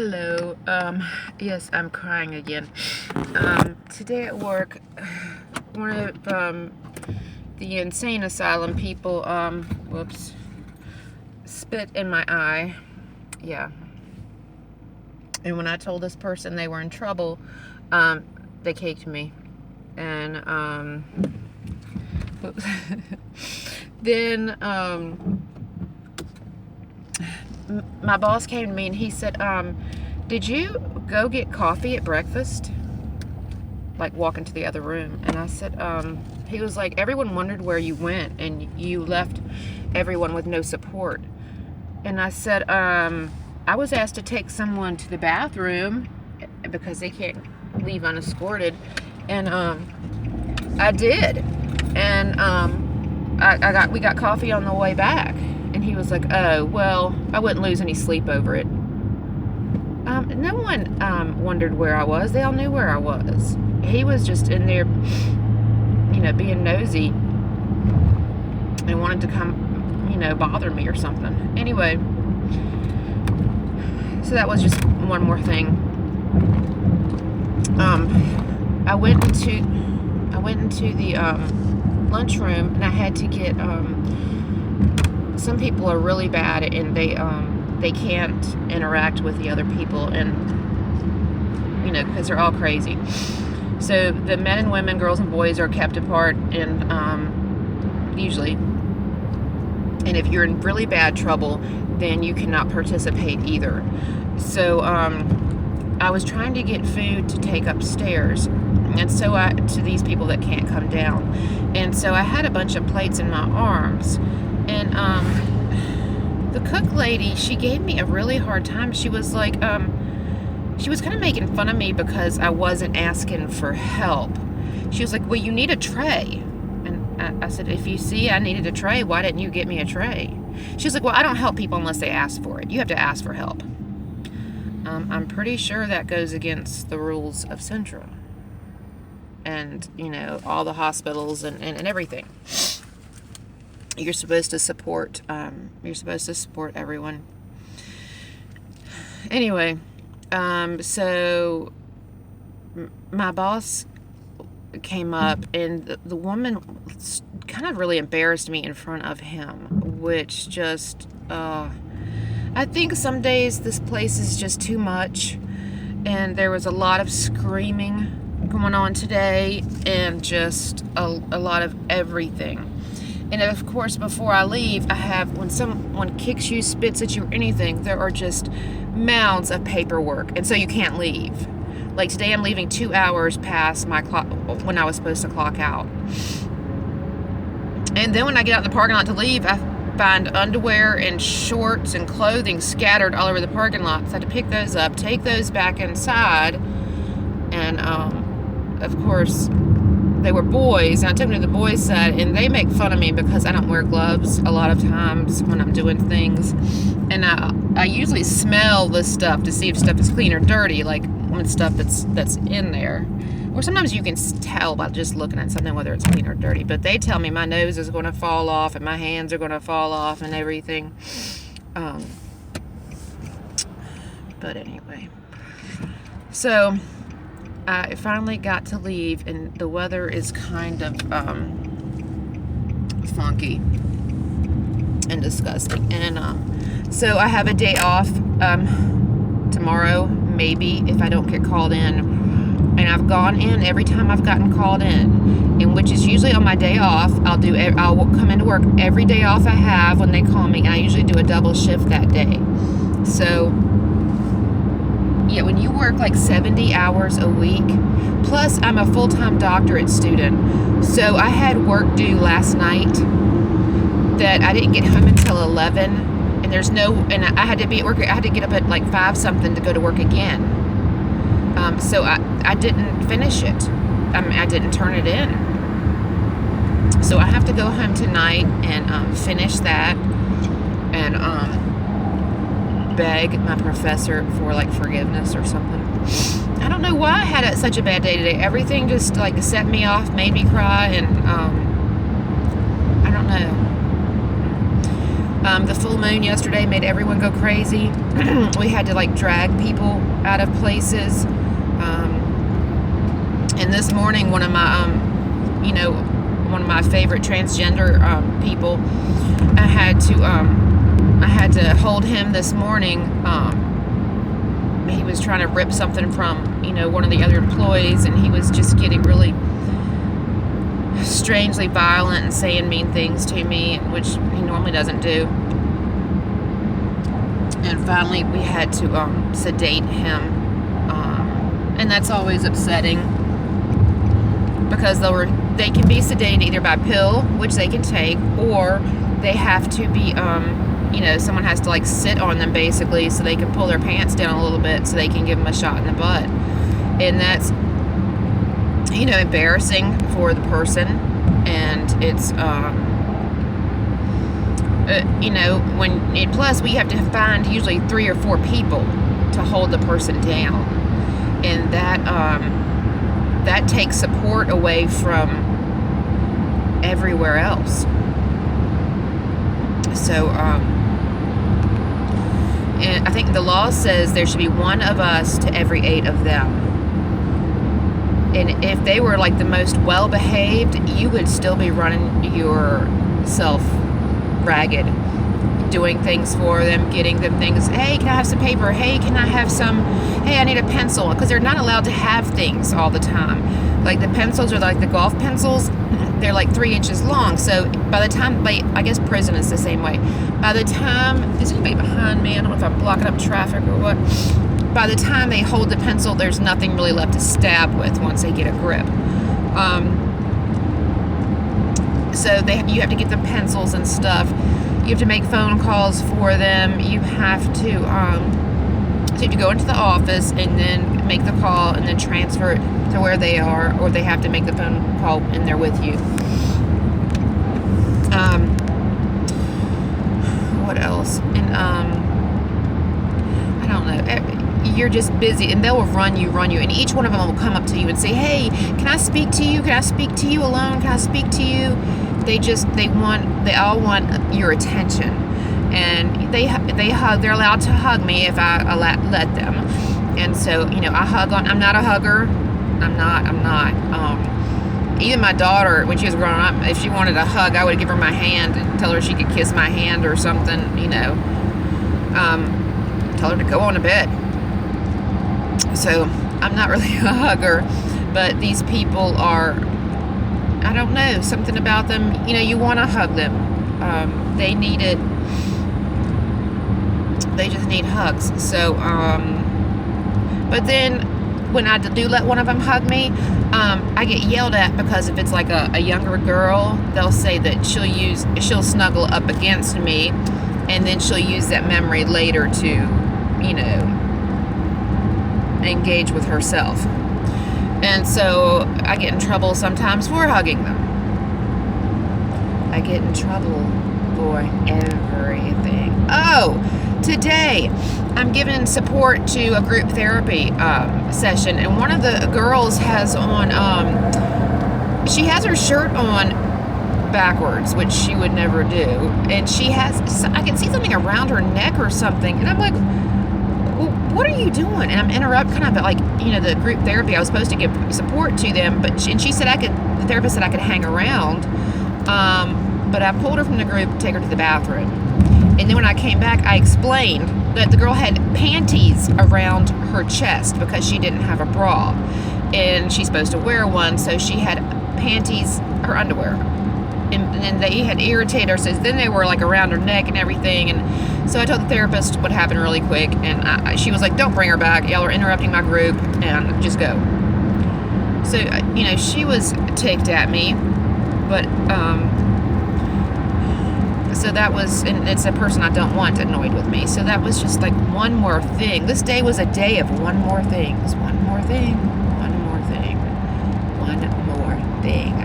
Hello. Yes, I'm crying again. Today at work, one of the insane asylum people, whoops, spit in my eye. Yeah. And when I told this person they were in trouble, they caked me. And, then, my boss came to me and he said, did you go get coffee at breakfast? Like walk into the other room. And I said, he was like, everyone wondered where you went and you left everyone with no support. And I said, I was asked to take someone to the bathroom because they can't leave unescorted. And I did. And we got coffee on the way back. And he was like, oh, well, I wouldn't lose any sleep over it. No one wondered where I was. They all knew where I was. He was just in there, being nosy and wanted to come, bother me or something. Anyway, so that was just one more thing. I went into the lunchroom and I had to get some people are really bad and they can't interact with the other people, and because they're all crazy. So the men and women, girls and boys are kept apart, and usually, and if you're in really bad trouble, then you cannot participate either. So I was trying to get food to take upstairs, and so to these people that can't come down, and so I had a bunch of plates in my arms. And the cook lady, she gave me a really hard time. She was like, she was kind of making fun of me because I wasn't asking for help. She was like, well, you need a tray. And I said, if you see I needed a tray, why didn't you get me a tray? She was like, well, I don't help people unless they ask for it. You have to ask for help. I'm pretty sure that goes against the rules of Centra. And, all the hospitals and everything. You're supposed to support everyone. Anyway, so my boss came up and the woman kind of really embarrassed me in front of him, which just, I think some days this place is just too much, and there was a lot of screaming going on today and just a lot of everything. And of course, before I leave, when someone kicks you, spits at you, or anything, there are just mounds of paperwork. And so you can't leave. Like today, I'm leaving 2 hours past my clock when I was supposed to clock out. And then when I get out in the parking lot to leave, I find underwear and shorts and clothing scattered all over the parking lot. So I had to pick those up, take those back inside. And, of course, they were boys, and I took them to the boys' side, and they make fun of me because I don't wear gloves a lot of times when I'm doing things. And I usually smell the stuff to see if stuff is clean or dirty, like when stuff that's in there. Or sometimes you can tell by just looking at something whether it's clean or dirty. But they tell me my nose is going to fall off and my hands are going to fall off and everything. But anyway. So I finally got to leave, and the weather is kind of funky and disgusting. And so I have a day off tomorrow, maybe, if I don't get called in. And I've gone in every time I've gotten called in, and which is usually on my day off. I'll come into work every day off I have when they call me, and I usually do a double shift that day. So yeah, when you work like 70 hours a week, plus I'm a full-time doctorate student, so I had work due last night that I didn't get home until 11, and I had to be at work. I had to get up at like 5 something to go to work again. So I didn't finish it. I didn't turn it in. So I have to go home tonight and finish that, and beg my professor for like forgiveness or something. I don't know why I had such a bad day today. Everything just like set me off, made me cry, and I don't know. The full moon yesterday made everyone go crazy. We had to like drag people out of places. And this morning, one of my favorite transgender people, I had to hold him this morning. He was trying to rip something from, one of the other employees, and he was just getting really strangely violent and saying mean things to me, which he normally doesn't do. And finally, we had to sedate him, and that's always upsetting because they can be sedated either by pill, which they can take, or they have to be, someone has to like sit on them basically so they can pull their pants down a little bit so they can give them a shot in the butt, and that's embarrassing for the person, and it's plus we have to find usually 3 or 4 people to hold the person down, and that takes support away from everywhere else. So and I think the law says there should be 1 of us to every 8 of them. And if they were like the most well-behaved, you would still be running yourself ragged, doing things for them, getting them things. Hey, can I have some paper? Hey, can I have some? Hey, I need a pencil. Because they're not allowed to have things all the time. Like the pencils are like the golf pencils. They're like 3 inches long. So by the time, I guess prison is the same way. By the time, is anybody behind me? I don't know if I'm blocking up traffic or what. By the time they hold the pencil, there's nothing really left to stab with once they get a grip. So you have to get the pencils and stuff. You have to make phone calls for them. You have to go into the office and then make the call and then transfer it to where they are, or they have to make the phone call and they're with you. What else? And I don't know. You're just busy, and they will run you, and each one of them will come up to you and say, "Hey, can I speak to you? Can I speak to you alone? Can I speak to you?" They all want your attention, and they hug. They're allowed to hug me if I let them, and so I hug on. I'm not a hugger. I'm not. Even my daughter, when she was growing up, if she wanted a hug, I would give her my hand and tell her she could kiss my hand or something. Tell her to go on to bed. So I'm not really a hugger, but these people are, I don't know, something about them, you want to hug them. They need it. They just need hugs. So, but then when I do let one of them hug me, I get yelled at because if it's like a younger girl, they'll say that she'll snuggle up against me, and then she'll use that memory later to, engage with herself. And so I get in trouble sometimes for hugging them. I get in trouble for everything. Oh, today I'm giving support to a group therapy session, and one of the girls has on, she has her shirt on backwards, which she would never do, and I can see something around her neck or something, and I'm like, what are you doing? And I'm interrupting, kind of like, the group therapy. I was supposed to give support to them, but she said the therapist said I could hang around, but I pulled her from the group to take her to the bathroom. And then when I came back, I explained that the girl had panties around her chest because she didn't have a bra, and she's supposed to wear one, so she had panties, her underwear. And then they had irritated her, so then they were like around her neck and everything. And so I told the therapist what happened really quick, and she was like, "Don't bring her back. Y'all are interrupting my group, and just go." So she was ticked at me, but so that was, and it's a person I don't want annoyed with me. So that was just like one more thing. This day was a day of one more thing. One more thing. One more thing. One more thing.